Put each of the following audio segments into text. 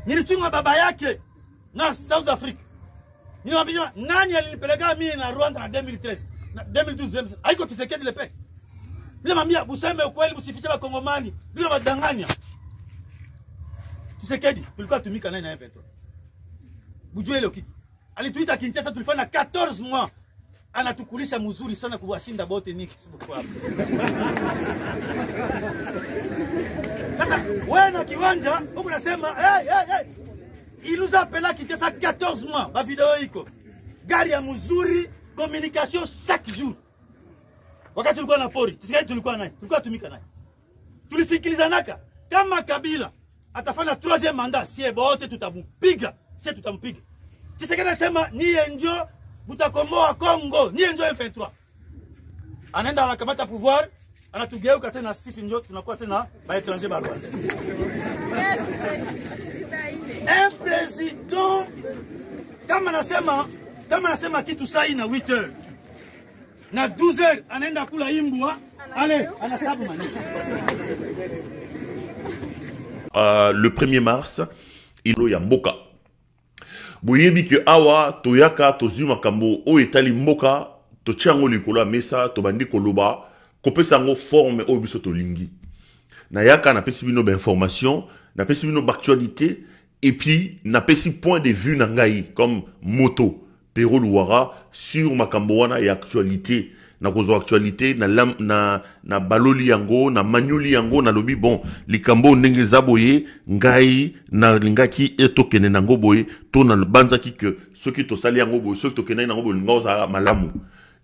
nilichunga baba yake na South Africa. Nilimwambia nani alinipeleka mimi na Rwanda na 2013 na 2012 haiko Tshisekedi le peke. Nilimwambia buseme ukweli, busifiche ba Kongomani bila madanganya. Tshisekedi tulikuwa tumika naye na M23. Bujue leo kitu alituita Kinshasa, tulifanya 14 mois, anatukulisha mzuri sana kuwashinda bote niki sibuku hapo. Sasa wewe na kiwanja huko unasema hey. Il nous a appelé à Kinshasa 14 mois, ma vidéo iko. Gari ya mzuri, communication chaque jour. Wakati tulikuwa na pori, Tshisekedi tulikuwa naye, tulikuwa tumika naye. Tulisikilizanaka kama Kabila atafanya 3e mandat, sie bote tutampiga, sie tutampiga. Tshisekedi anasema niye njo butakomoa Kongo, niye njo M23. Anaenda anakamata pouvoir, anatugeuka tena sisi njo tunakuwa tena ba étranger ba Rwanda. Un président kama nasema kitu saa na 8 heures na 12 heures anaenda kula imbwa, allez anasabu maneno. Le 1er mars, ilo ya mboka. Boyebi ke awa toyaka tozuma kambo o etali mboka to chango likolo mesa to bandi koloba kopesa ngo forme o biso to lingi. Na yaka na pesi bino ba information, na pesi bino actualité et puis na pesi point de vue na ngai comme moto Pero Luara sur makambo wana ya actualité. Na kozo actualité na baloli yango na manyuli yango na lobi bon likambo ndenge zaboye ngai na lingaki etokene nango boye to na banzaki que ceux qui to sali yango boye ceux qui tokene nango boye ngoza malamu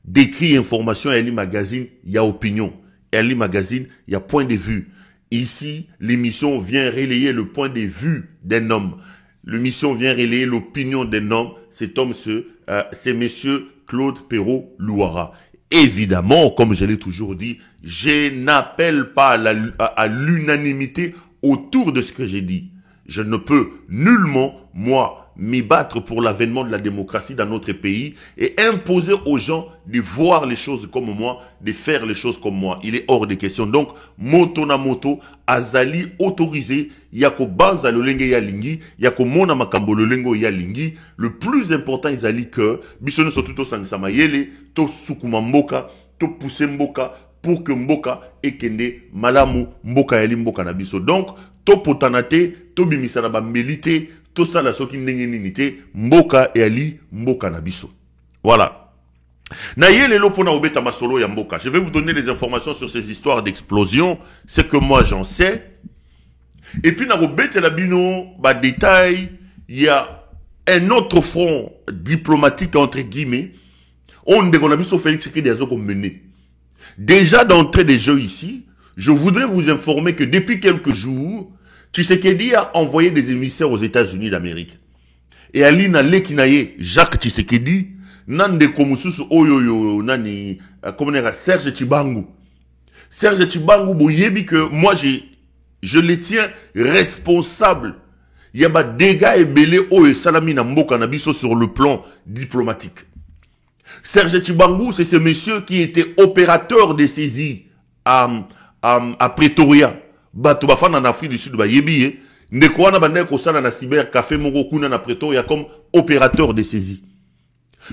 décrit information eli magazine ya opinion eli magazine ya point de vue. Ici l'émission vient relayer le point de vue d'un homme, l'émission vient relayer l'opinion d'un homme. Cet homme c'est monsieur Claude Pero Luara. Évidemment, comme je l'ai toujours dit, je n'appelle pas à l'unanimité autour de ce que j'ai dit. Je ne peux nullement, moi, m'y battre pour l'avènement de la démocratie dans notre pays et imposer aux gens de voir les choses comme moi, de faire les choses comme moi. Il est hors de question. Donc, moto na moto, azali autorisé, yako banza lolenge ya lingi, yako mona makambo lolengo ya lingi. Le plus important, izali que, bisone surtout to sangsama yele, to sukuma mboka, to pousse mboka, pour que mboka ekende malamu mboka yali mboka na biso. Donc, to potanate, to bimisana ba melite, tout ça la soki ndenge nini te mboka e ali mboka na biso. Voilà. Na yele lo pona obeta masolo ya mboka. Je vais vous donner des informations sur ces histoires d'explosion, ce que moi j'en sais. Et puis na obeta la bino ba détail, il y a un autre front diplomatique entre guillemets on a biso Félix Tshisekedi azoko mener. Déjà d'entrée des jeux ici, je voudrais vous informer que depuis quelques jours Tshisekedi a envoyé des émissaires aux États-Unis d'Amérique. Et Alina Lekinaye, Jacques Tshisekedi, Nande Komususu Oyoyo, Nani, comment dire, Serge Chibangu. Serge Chibangu, boyebi que moi je les tiens responsables. Il y a des dégâts et belé Oyo Salami Namboka Nabiso sur le plan diplomatique. Serge Chibangu, c'est ce monsieur qui était opérateur de saisie à Pretoria. Bato bafana en Afrique du Sud ba yebi ndeko wana bande ko sala na cyber café moko kuna na Pretoria comme opérateur de saisie.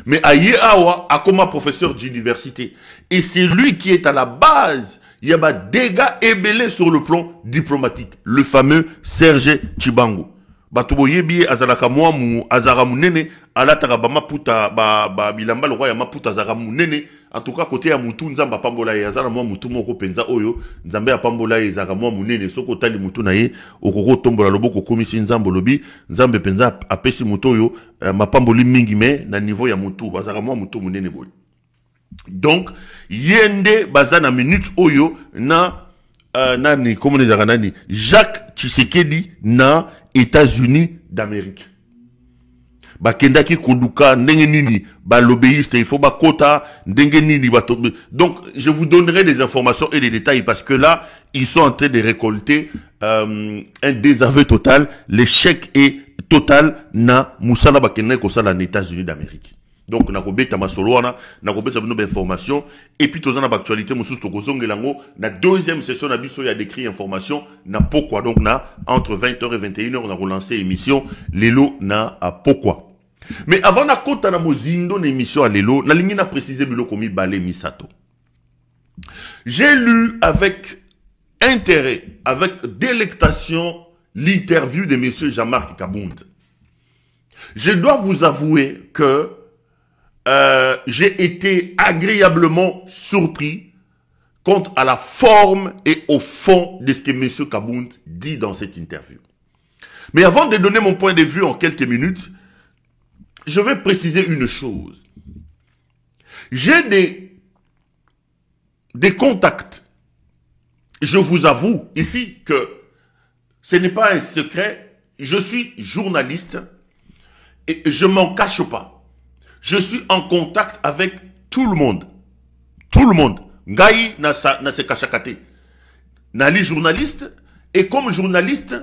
Mais aye awa akoma professeur d'université et c'est lui qui est à la base il y a ba dégâts ébélés sur le plan diplomatique, le fameux Serge Chibangu. Bato boyebi azalaka mwa mu azara munene alataka ba maputa ba bilamba le roi ya maputa azara munene. En tout cas, côté ya mutu nzamba pambola ye azala mwa mutu moko penza oyo nzambe ya pambola ye zaka mwa munene soko tali mutu na ye okoko tombola loboko komisi nzambo lobi nzambe penza apesi mutu oyo mapamboli mingi me na niveau ya mutu azaka mwa mutu munene boy. Donc yende bazana minute oyo na nani comment dire nani Jacques Tshisekedi na États-Unis d'Amérique. Bakendaki koluka ndenge nini ba lobbyiste il faut ba quota ndenge nini ba donc je vous donnerai des informations et des détails parce que là ils sont en train de récolter un désaveu total, l'échec est total na musala bakendaki ko sala aux États-Unis d'Amérique. Donc, na kobeta masoloana, na kobeta bino information, et puis tozana actualité mususu tokozonge lango, na deuxième session na biso ya décrit information, na pourquoi. Donc, na entre 20h et 21h, on a relancé émission, Lelo na a pourquoi. Mais avant na kota na mozindo na émission à Lelo, na lingi na préciser bilo komi balé misato. J'ai lu avec intérêt, avec délectation, l'interview de M. Jean-Marc Kabound. Je dois vous avouer que j'ai été agréablement surpris quant à la forme et au fond de ce que M. Kabound dit dans cette interview. Mais avant de donner mon point de vue en quelques minutes, je vais préciser une chose. J'ai des contacts. Je vous avoue ici que ce n'est pas un secret. Je suis journaliste et je m'en cache pas. Je suis en contact avec tout le monde. Tout le monde. Ngai na se kachakate. Nali journaliste. Et comme journaliste,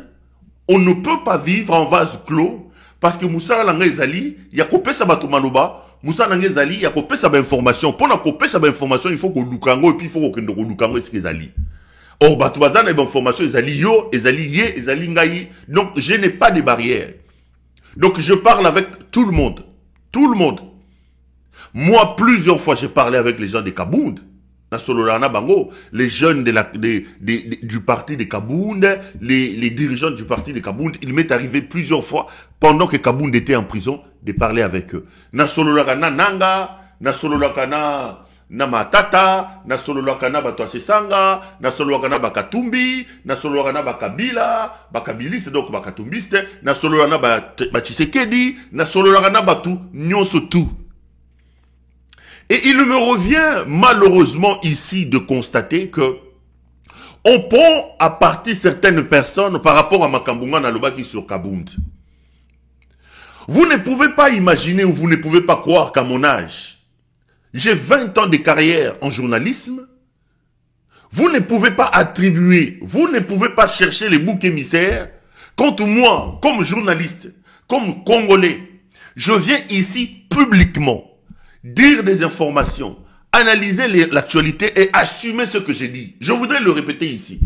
on ne peut pas vivre en vase clos parce que Moussa Langa Ezali, il y a coupé sa batumaloba. Moussa Langa Ezali, il y a coupé sa information. Pour la couper sa information, il faut qu'on lukango et puis il faut qu'on lukango est-ce qu'ils allient. Or, Batoubazan a information, Ezali yo, Ezali ye, Ezali ngai. Donc, je n'ai pas de barrière. Donc, je parle avec tout le monde. Tout le monde. Moi, plusieurs fois, j'ai parlé avec les gens de Kabound. Les jeunes du parti de Kabound, les dirigeants du parti de Kabound, il m'est arrivé plusieurs fois, pendant que Kabound était en prison, de parler avec eux. Nasololakana Nanga, Nasololakana Namatata, Nasololakana Batoasesanga, Nasololakana Bakatumbi, Nasololakana Bakabila, Bakabiliste, donc Bakatumbiste, Nasololakana Bachisekedi, Nasololakana Batu, Nyonso tout. Et il me revient malheureusement ici de constater que on prend à partie certaines personnes par rapport à Makambunga Nalobaki sur Kabound. Vous ne pouvez pas imaginer ou vous ne pouvez pas croire qu'à mon âge, j'ai 20 ans de carrière en journalisme. Vous ne pouvez pas attribuer, vous ne pouvez pas chercher les boucs émissaires. Quand moi, comme journaliste, comme Congolais, je viens ici publiquement dire des informations, analyser l'actualité et assumer ce que j'ai dit. Je voudrais le répéter ici.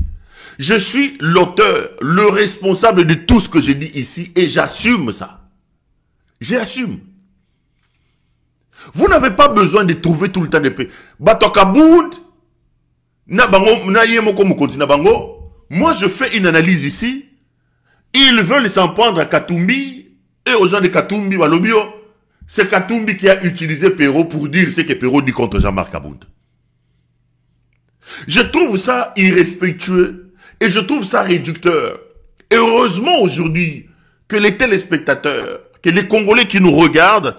Je suis l'auteur, le responsable de tout ce que j'ai dit ici et j'assume ça. J'assume. Vous n'avez pas besoin de trouver tout le temps des paix. Batokabound, moi je fais une analyse ici. Ils veulent s'en prendre à Katumbi et aux gens de Katumbi, Walobio. C'est Katumbi qui a utilisé Perrault pour dire ce que Perrault dit contre Jean-Marc Kabound. Je trouve ça irrespectueux et je trouve ça réducteur. Et heureusement aujourd'hui que les téléspectateurs, que les Congolais qui nous regardent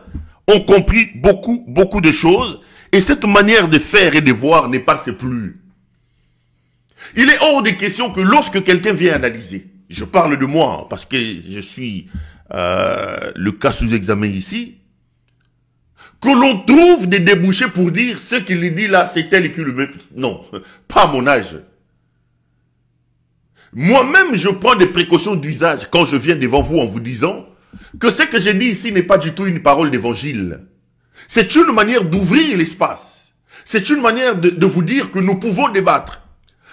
ont compris beaucoup de choses et cette manière de faire et de voir ne passe plus. Il est hors de question que lorsque quelqu'un vient analyser, je parle de moi parce que je suis le cas sous examen ici, que l'on trouve des débouchés pour dire ce qu'il dit là, c'est tel qui le met. Non, pas à mon âge. Moi-même, je prends des précautions d'usage quand je viens devant vous en vous disant que ce que j'ai dit ici n'est pas du tout une parole d'évangile. C'est une manière d'ouvrir l'espace. C'est une manière de vous dire que nous pouvons débattre.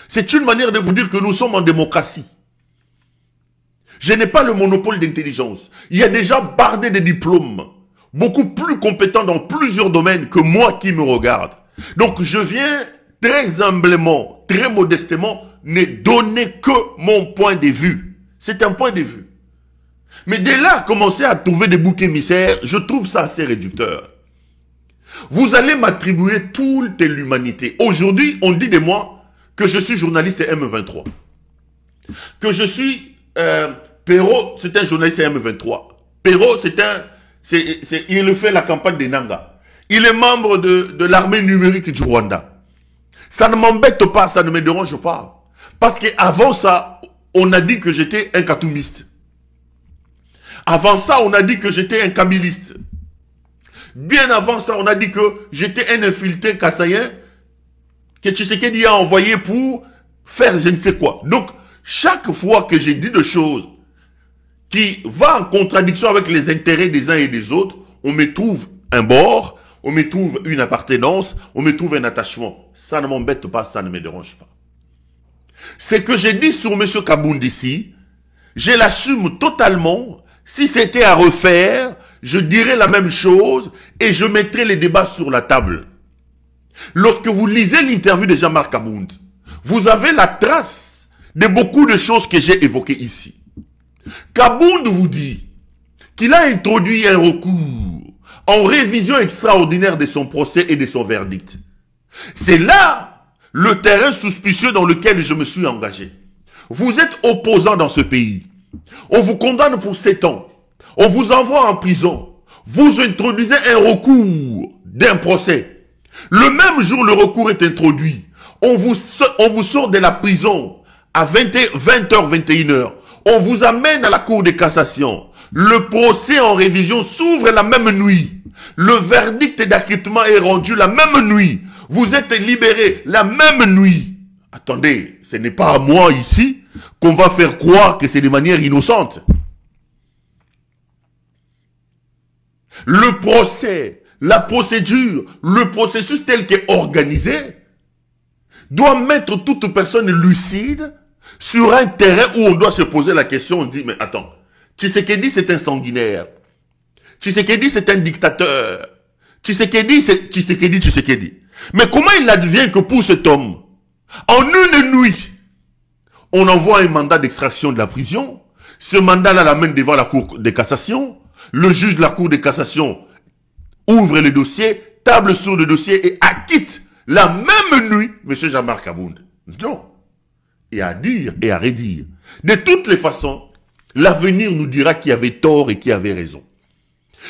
C'est une manière de vous dire que nous sommes en démocratie. Je n'ai pas le monopole d'intelligence. Il y a déjà bardé de diplômes, beaucoup plus compétents dans plusieurs domaines que moi qui me regarde. Donc je viens très humblement, très modestement, ne donner que mon point de vue. C'est un point de vue. Mais dès là, commencer à trouver des boucs émissaires, je trouve ça assez réducteur. Vous allez m'attribuer toute l'humanité. Aujourd'hui, on dit de moi que je suis journaliste M23. Que je suis... Perrault, c'est un journaliste M23. Perrault, il fait la campagne de Nanga. Il est membre de l'armée numérique du Rwanda. Ça ne m'embête pas, ça ne me dérange pas. Parce qu'avant ça, on a dit que j'étais un katoumiste. Avant ça, on a dit que j'étais un kabiliste. Bien avant ça, on a dit que j'étais un infiltré kassaïen que Tshisekedi a envoyé pour faire je ne sais quoi. Donc, chaque fois que j'ai dit des choses qui vont en contradiction avec les intérêts des uns et des autres, on me trouve un bord, on me trouve une appartenance, on me trouve un attachement. Ça ne m'embête pas, ça ne me dérange pas. Ce que j'ai dit sur M. Kabound ici, je l'assume totalement. Si c'était à refaire, je dirais la même chose et je mettrais les débats sur la table. Lorsque vous lisez l'interview de Jean-Marc Kabound, vous avez la trace de beaucoup de choses que j'ai évoquées ici. Kabound vous dit qu'il a introduit un recours en révision extraordinaire de son procès et de son verdict. C'est là le terrain suspicieux dans lequel je me suis engagé. Vous êtes opposant dans ce pays. On vous condamne pour 7 ans. On vous envoie en prison. Vous introduisez un recours d'un procès. Le même jour, le recours est introduit. On vous sort de la prison à 20h, 21h. On vous amène à la cour de cassation. Le procès en révision s'ouvre la même nuit. Le verdict d'acquittement est rendu la même nuit. Vous êtes libéré la même nuit. Attendez, ce n'est pas à moi ici qu'on va faire croire que c'est de manière innocente. Le procès, la procédure, le processus tel qu'est organisé doit mettre toute personne lucide sur un terrain où on doit se poser la question. On dit, mais attends, Tshisekedi c'est un sanguinaire. Tshisekedi c'est un dictateur. Tshisekedi c'est Tshisekedi. Mais comment il advient que pour cet homme, en une nuit, on envoie un mandat d'extraction de la prison, ce mandat-là l'amène devant la cour de cassation, le juge de la cour de cassation ouvre le dossier, table sur le dossier et acquitte la même nuit M. Jean-Marc Kabound. Non. Et à dire et à redire. De toutes les façons, l'avenir nous dira qui avait tort et qui avait raison.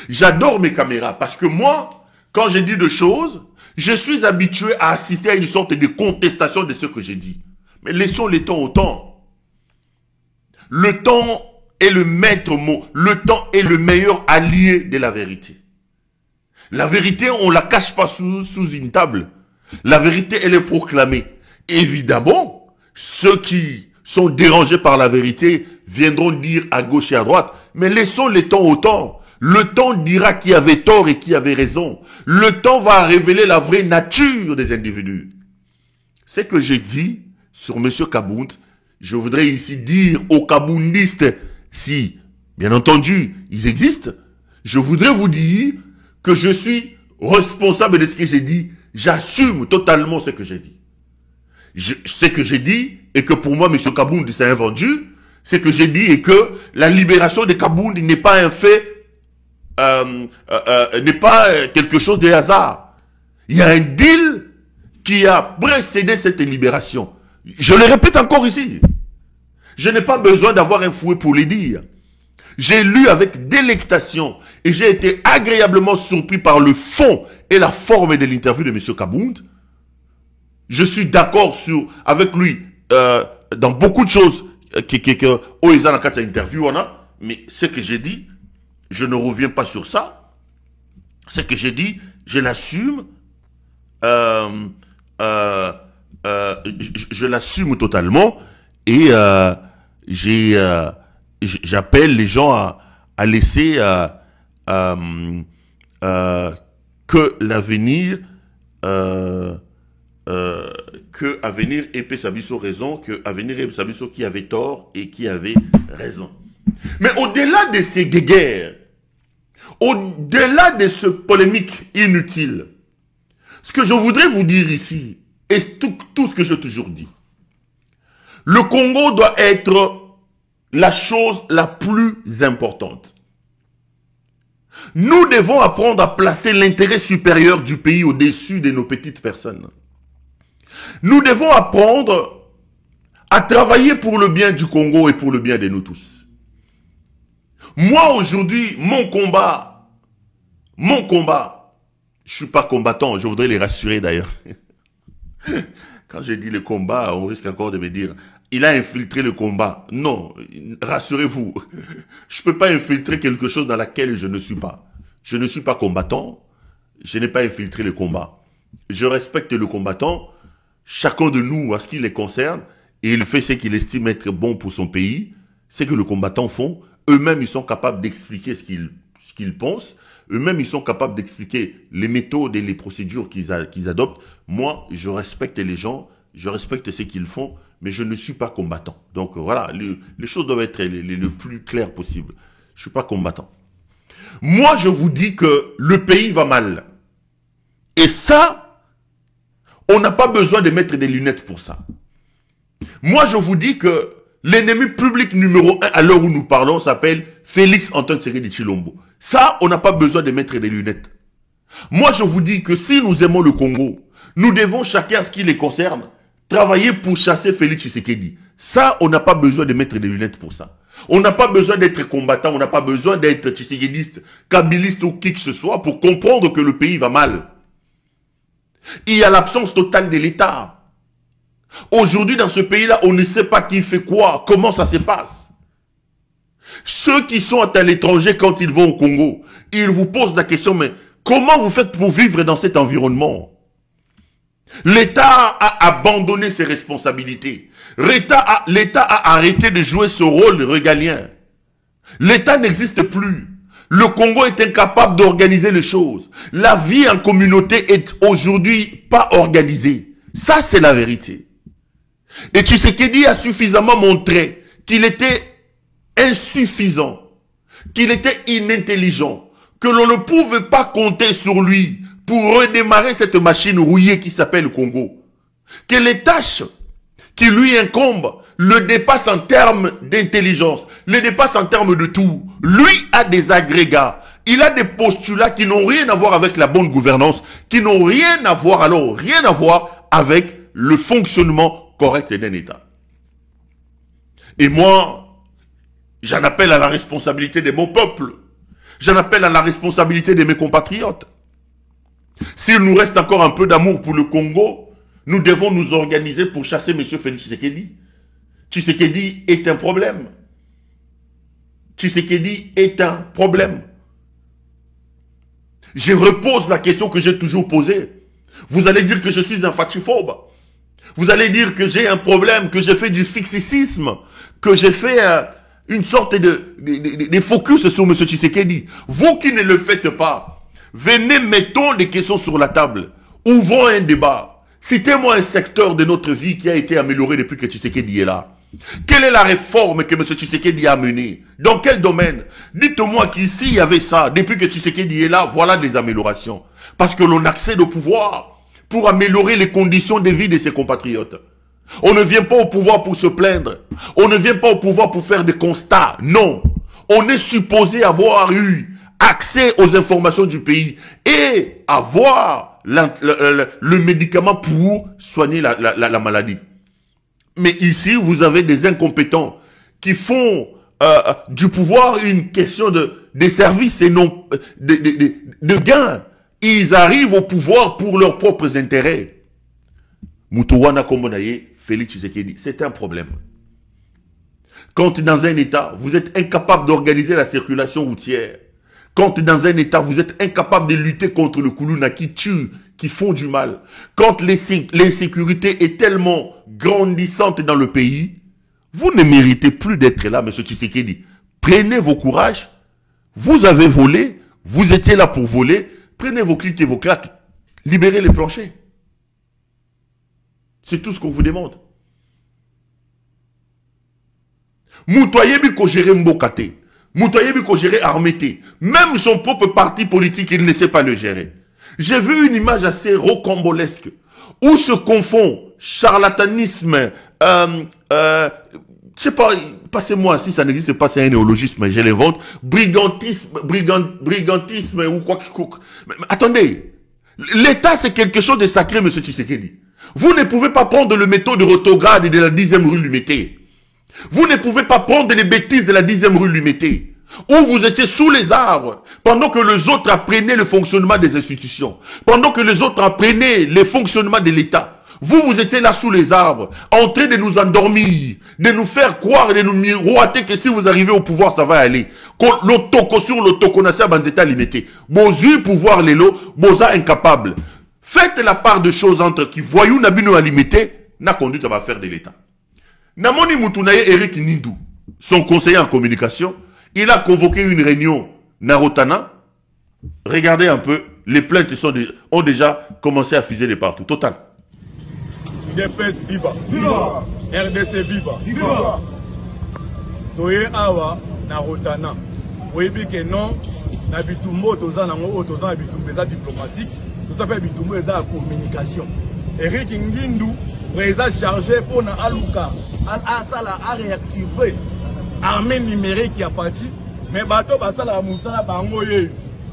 J'adore mes caméras parce que moi, quand je dis des choses, je suis habitué à assister à une sorte de contestation de ce que j'ai dit. Mais laissons le temps au temps. Le temps est le maître mot. Le temps est le meilleur allié de la vérité. La vérité, on ne la cache pas sous une table. La vérité, elle est proclamée. Évidemment, ceux qui sont dérangés par la vérité viendront dire à gauche et à droite. Mais laissons le temps au temps. Le temps dira qui avait tort et qui avait raison. Le temps va révéler la vraie nature des individus. Ce que j'ai dit sur M. Kabound, je voudrais ici dire aux kaboundistes, si, bien entendu, ils existent, je voudrais vous dire que je suis responsable de ce que j'ai dit. J'assume totalement ce que j'ai dit. Ce que j'ai dit, et que pour moi, M. Kabound s'est invendu, ce que j'ai dit est que la libération de Kabound n'est pas un fait, n'est pas quelque chose de hasard. Il y a un deal qui a précédé cette libération. Je le répète encore ici. Je n'ai pas besoin d'avoir un fouet pour le dire. J'ai lu avec délectation et j'ai été agréablement surpris par le fond et la forme de l'interview de M. Kabound. Je suis d'accord avec lui dans beaucoup de choses que Oeza dans cette interview on a, mais ce que j'ai dit, je ne reviens pas sur ça. Ce que j'ai dit, je l'assume. Je l'assume totalement et j'appelle les gens à laisser que l'avenir épée Sabiso raison, que avenir épée Sabiso qui avait tort et qui avait raison. Mais au-delà de ces guéguerres, au-delà de ce polémique inutile, ce que je voudrais vous dire ici, et tout ce que j'ai toujours dit, le Congo doit être la chose la plus importante. Nous devons apprendre à placer l'intérêt supérieur du pays au-dessus de nos petites personnes. Nous devons apprendre à travailler pour le bien du Congo et pour le bien de nous tous. Moi aujourd'hui, mon combat, je ne suis pas combattant, je voudrais les rassurer d'ailleurs. Quand je dis le combat, on risque encore de me dire, il a infiltré le combat. Non, rassurez-vous, je ne peux pas infiltrer quelque chose dans laquelle je ne suis pas. Je ne suis pas combattant, je n'ai pas infiltré le combat. Je respecte le combattant, chacun de nous, à ce qui les concerne, et il fait ce qu'il estime être bon pour son pays, c'est que les combattants font, eux-mêmes ils sont capables d'expliquer ce ce qu'ils pensent. Eux-mêmes, ils sont capables d'expliquer les méthodes et les procédures qu'ils adoptent. Moi, je respecte les gens, je respecte ce qu'ils font, mais je ne suis pas combattant. Donc voilà, les choses doivent être le plus claires possible. Je ne suis pas combattant. Moi, je vous dis que le pays va mal. Et ça, on n'a pas besoin de mettre des lunettes pour ça. Moi, je vous dis que l'ennemi public numéro 1 à l'heure où nous parlons s'appelle Félix Antoine Tshisekedi Tshilombo. Ça, on n'a pas besoin de mettre des lunettes. Moi, je vous dis que si nous aimons le Congo, nous devons chacun, ce qui les concerne, travailler pour chasser Félix Tshisekedi. Ça, on n'a pas besoin de mettre des lunettes pour ça. On n'a pas besoin d'être combattant, on n'a pas besoin d'être tshisekédiste, kabiliste ou qui que ce soit pour comprendre que le pays va mal. Il y a l'absence totale de l'État. Aujourd'hui, dans ce pays-là, on ne sait pas qui fait quoi, comment ça se passe. Ceux qui sont à l'étranger quand ils vont au Congo, ils vous posent la question, mais comment vous faites pour vivre dans cet environnement? L'État a abandonné ses responsabilités. L'État a arrêté de jouer ce rôle régalien. L'État n'existe plus. Le Congo est incapable d'organiser les choses. La vie en communauté est aujourd'hui pas organisée. Ça, c'est la vérité. Et Tshisekedi a suffisamment montré qu'il était insuffisant, qu'il était inintelligent, que l'on ne pouvait pas compter sur lui pour redémarrer cette machine rouillée qui s'appelle le Congo. Que les tâches qui lui incombent le dépassent en termes d'intelligence, le dépassent en termes de tout. Lui a des agrégats, il a des postulats qui n'ont rien à voir avec la bonne gouvernance, qui n'ont rien à voir, alors rien à voir avec le fonctionnement correct d'un État. Et moi, j'en appelle à la responsabilité de mon peuple. J'en appelle à la responsabilité de mes compatriotes. S'il nous reste encore un peu d'amour pour le Congo, nous devons nous organiser pour chasser M. Félix Tshisekedi. Tshisekedi est un problème. Tshisekedi est un problème. Je repose la question que j'ai toujours posée. Vous allez dire que je suis un fatiphobe. Vous allez dire que j'ai un problème, que j'ai fait du fixicisme, que j'ai fait une sorte de focus sur M. Tshisekedi. Vous qui ne le faites pas, venez, mettons des questions sur la table. Ouvrons un débat. Citez-moi un secteur de notre vie qui a été amélioré depuis que Tshisekedi est là. Quelle est la réforme que M. Tshisekedi a menée? Dans quel domaine? Dites-moi qu'ici, il y avait ça. Depuis que Tshisekedi est là, voilà des améliorations. Parce que l'on accède au pouvoir pour améliorer les conditions de vie de ses compatriotes. On ne vient pas au pouvoir pour se plaindre. On ne vient pas au pouvoir pour faire des constats. Non. On est supposé avoir eu accès aux informations du pays et avoir le médicament pour soigner la maladie. Mais ici, vous avez des incompétents qui font du pouvoir une question de service et non de gain. Ils arrivent au pouvoir pour leurs propres intérêts. Moutouana Kombonaye, Félix Tshisekedi, c'est un problème. Quand dans un État, vous êtes incapable d'organiser la circulation routière, quand dans un État, vous êtes incapable de lutter contre le Koulouna qui tue, qui font du mal, quand l'insécurité est tellement grandissante dans le pays, vous ne méritez plus d'être là, M. Tshisekedi. Prenez vos courages, vous avez volé, vous étiez là pour voler, prenez vos clics et vos claques, libérez les planchers. C'est tout ce qu'on vous demande. Moutoye biko géré Mbokate. Moutoye biko géré Armété. Même son propre parti politique, il ne sait pas le gérer. J'ai vu une image assez rocambolesque où se confond charlatanisme, je sais pas, passez-moi si ça n'existe pas, c'est un néologisme, je l'invente, brigantisme ou quoi que... Attendez, l'État c'est quelque chose de sacré, M. Tshisekedi. Vous ne pouvez pas prendre le métaux de Rotograd et de la 10e rue Lumété. Vous ne pouvez pas prendre les bêtises de la 10e rue Lumété, où vous étiez sous les arbres, pendant que les autres apprenaient le fonctionnement des institutions, pendant que les autres apprenaient le fonctionnement de l'État. Vous étiez là sous les arbres, en train de nous endormir, de nous faire croire et de nous miroiter que si vous arrivez au pouvoir, ça va aller. L'otoko sur l'otoko, n'a pas d'état limité. Bozu pouvoir l'élo, boza incapable. Faites la part de choses entre qui voyou n'abino à limiter, n'a conduit à faire de l'État. Namoni Moutunaye Eric Nindou, son conseiller en communication, il a convoqué une réunion Narotana, regardez un peu, les plaintes ont déjà commencé à fuser de partout. Total. UDPS viva. Viva. RDC viva. Viva. Toye awa Narotana. Oyebi que non, na bitumbo toza nango toza bitumbo eza diplomatique, toza pe bitumbo eza communication. Eric Ngindu président chargé pour na aluka asala a réactiver armée numérique ya parti, mais bato basala musala bango ye.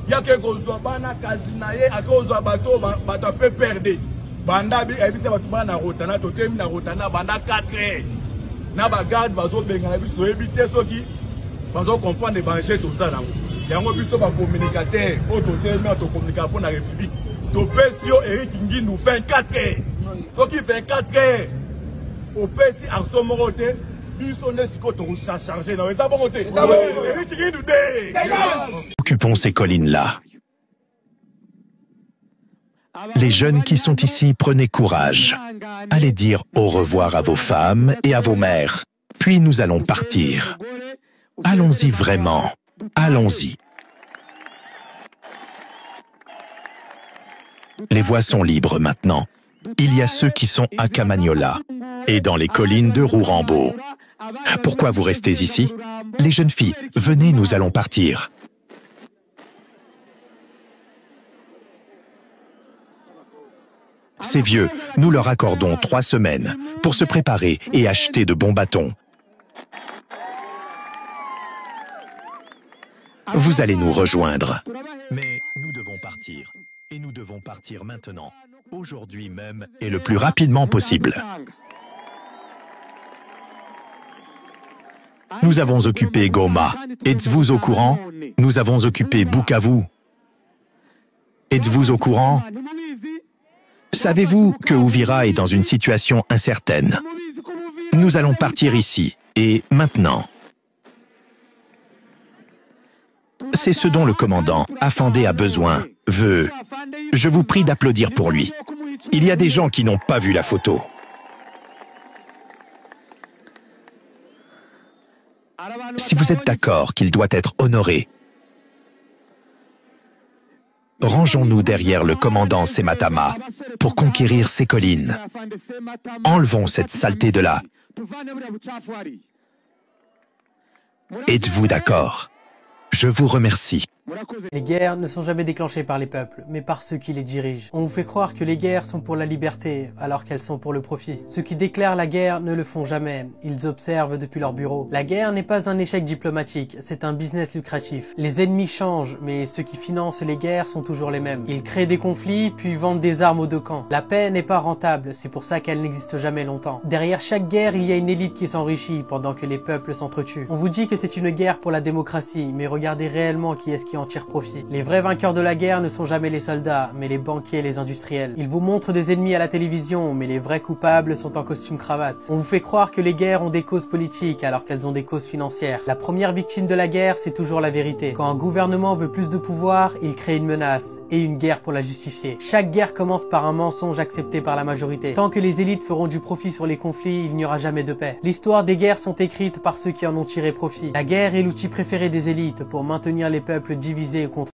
Ya ke kozwa bana kazina ye akozwa bato pe perdre. Banda bi ebise bato bana Narotana totemi Narotana banda 4 heures. Na ba garde bazo benga na biso éviter soki bazo comprendre danger tout ça nango. Yango biso ba communicateur auto seulement to communiquer pour la République. To pesio Eric Ngindu 24 heures. Soki 24 heures au pesi arso morote biso nesiko to charger na eza bongote. Eric Ngindu dé. Occupons ces collines-là. Les jeunes qui sont ici, prenez courage. Allez dire au revoir à vos femmes et à vos mères. Puis nous allons partir. Allons-y vraiment. Allons-y. Les voies sont libres maintenant. Il y a ceux qui sont à Camagnola et dans les collines de Rourambo. Pourquoi vous restez ici? Les jeunes filles, venez, nous allons partir. Ces vieux, nous leur accordons 3 semaines pour se préparer et acheter de bons bâtons. Vous allez nous rejoindre. Mais nous devons partir. Et nous devons partir maintenant. Aujourd'hui même et le plus rapidement possible. Nous avons occupé Goma. Êtes-vous au courant? Nous avons occupé Bukavu. Êtes-vous au courant? Savez-vous que Uvira est dans une situation incertaine? Nous allons partir ici, et maintenant. C'est ce dont le commandant Afandé a besoin, veut. Je vous prie d'applaudir pour lui. Il y a des gens qui n'ont pas vu la photo. Si vous êtes d'accord qu'il doit être honoré, rangeons-nous derrière le commandant Sematama pour conquérir ces collines. Enlevons cette saleté de là. Êtes-vous d'accord? Je vous remercie. Les guerres ne sont jamais déclenchées par les peuples, mais par ceux qui les dirigent. On vous fait croire que les guerres sont pour la liberté, alors qu'elles sont pour le profit. Ceux qui déclarent la guerre ne le font jamais, ils observent depuis leur bureau. La guerre n'est pas un échec diplomatique, c'est un business lucratif. Les ennemis changent, mais ceux qui financent les guerres sont toujours les mêmes. Ils créent des conflits, puis vendent des armes aux deux camps. La paix n'est pas rentable, c'est pour ça qu'elle n'existe jamais longtemps. Derrière chaque guerre, il y a une élite qui s'enrichit, pendant que les peuples s'entretuent. On vous dit que c'est une guerre pour la démocratie, mais regardez réellement qui est-ce qui en tire profit. Les vrais vainqueurs de la guerre ne sont jamais les soldats, mais les banquiers et les industriels. Ils vous montrent des ennemis à la télévision, mais les vrais coupables sont en costume cravate. On vous fait croire que les guerres ont des causes politiques alors qu'elles ont des causes financières. La première victime de la guerre, c'est toujours la vérité. Quand un gouvernement veut plus de pouvoir, il crée une menace et une guerre pour la justifier. Chaque guerre commence par un mensonge accepté par la majorité. Tant que les élites feront du profit sur les conflits, il n'y aura jamais de paix. L'histoire des guerres sont écrites par ceux qui en ont tiré profit. La guerre est l'outil préféré des élites pour maintenir les peuples divisés contre